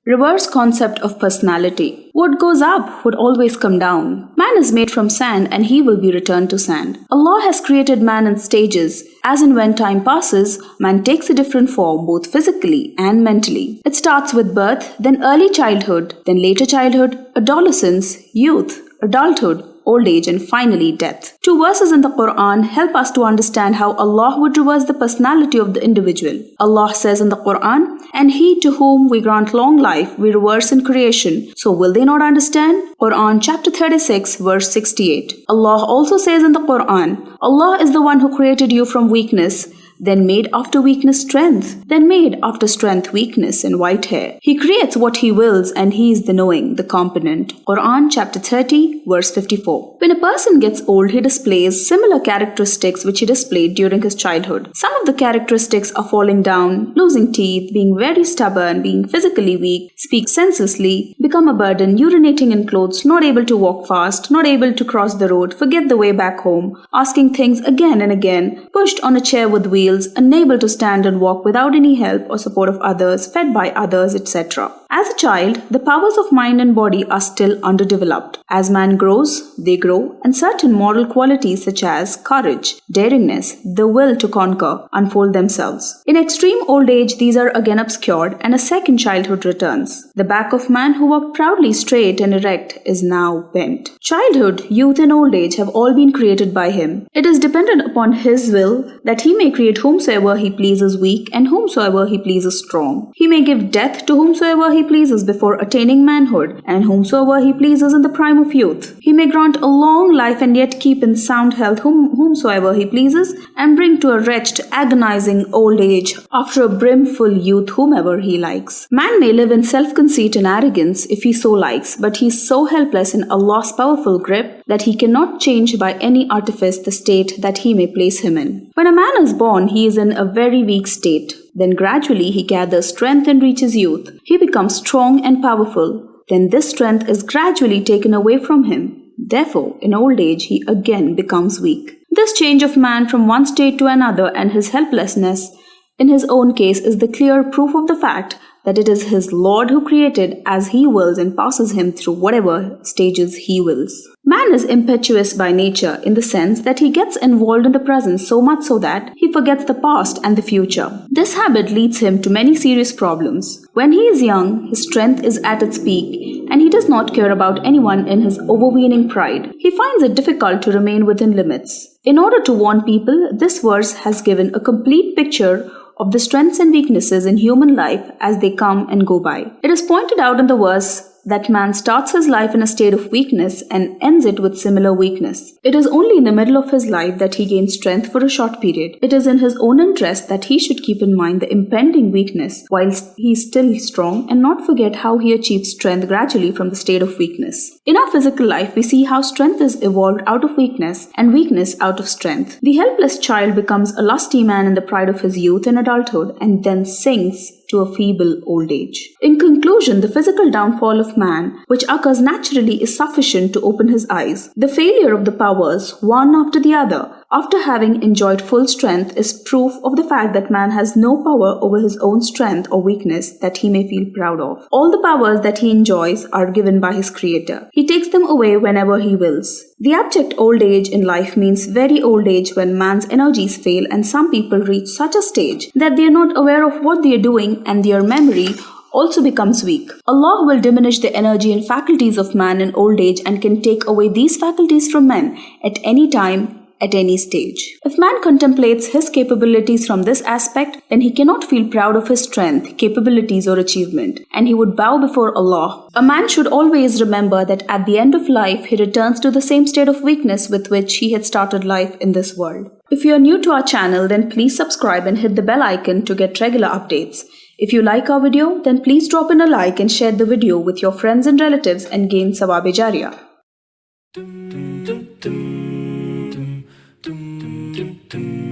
Reverse concept of personality. What goes up would always come down. Man is made from sand and he will be returned to sand. Allah has created man in stages. As and when time passes, man takes a different form both physically and mentally. It starts with birth, then early childhood, then later childhood, adolescence, youth, adulthood, old age, and finally death. 2 verses in the Quran help us to understand how Allah would reverse the personality of the individual. Allah says in the Quran, "And he to whom we grant long life, we reverse in creation. So will they not understand?" Quran chapter 36 verse 68. Allah also says in the Quran, "Allah is the one who created you from weakness, then made after weakness strength, then made after strength weakness and white hair. He creates what he wills and he is the knowing, the competent." Quran chapter 30 verse 54. When a person gets old, he displays similar characteristics which he displayed during his childhood. Some of the characteristics are falling down, losing teeth, being very stubborn, being physically weak, speak senselessly, become a burden, urinating in clothes, not able to walk fast, not able to cross the road, forget the way back home, asking things again and again, pushed on a chair with wheels, unable to stand and walk without any help or support of others, fed by others, etc. As a child, the powers of mind and body are still underdeveloped. As man grows, they grow, and certain moral qualities such as courage, daringness, the will to conquer unfold themselves. In extreme old age, these are again obscured and a second childhood returns. The back of man who walked proudly straight and erect is now bent. Childhood, youth, and old age have all been created by him. It is dependent upon his will that he may create whomsoever he pleases weak and whomsoever he pleases strong. He may give death to whomsoever he pleases before attaining manhood, and whomsoever he pleases in the prime of youth. He may grant a long life and yet keep in sound health whomsoever he pleases, and bring to a wretched, agonizing old age after a brimful youth whomever he likes. Man may live in self-conceit and arrogance if he so likes, but he is so helpless in Allah's powerful grip that he cannot change by any artifice the state that he may place him in. When a man is born, he is in a very weak state. Then gradually he gathers strength and reaches youth. He becomes strong and powerful. Then this strength is gradually taken away from him. Therefore, in old age, he again becomes weak. This change of man from one state to another and his helplessness in his own case is the clear proof of the fact that it is his Lord who created as he wills and passes him through whatever stages he wills. Man is impetuous by nature in the sense that he gets involved in the present so much so that he forgets the past and the future. This habit leads him to many serious problems. When he is young, his strength is at its peak and he does not care about anyone in his overweening pride. He finds it difficult to remain within limits. In order to warn people, this verse has given a complete picture of the strengths and weaknesses in human life as they come and go by. It is pointed out in the verse that man starts his life in a state of weakness and ends it with similar weakness. It is only in the middle of his life that he gains strength for a short period. It is in his own interest that he should keep in mind the impending weakness whilst he is still strong and not forget how he achieves strength gradually from the state of weakness. In our physical life, we see how strength is evolved out of weakness and weakness out of strength. The helpless child becomes a lusty man in the pride of his youth and adulthood and then sinks to a feeble old age. In conclusion, the physical downfall of man, which occurs naturally, is sufficient to open his eyes. The failure of the powers, one after the other, after having enjoyed full strength, is proof of the fact that man has no power over his own strength or weakness that he may feel proud of. All the powers that he enjoys are given by his Creator. He takes them away whenever he wills. The abject old age in life means very old age when man's energies fail, and some people reach such a stage that they are not aware of what they are doing and their memory also becomes weak. Allah will diminish the energy and faculties of man in old age and can take away these faculties from men at any time, at any stage. If man contemplates his capabilities from this aspect, then he cannot feel proud of his strength, capabilities, or achievement, and he would bow before Allah. A man should always remember that at the end of life, he returns to the same state of weakness with which he had started life in this world. If you are new to our channel, then please subscribe and hit the bell icon to get regular updates. If you like our video, then please drop in a like and share the video with your friends and relatives and gain Sawab-e-Jariyah. Dum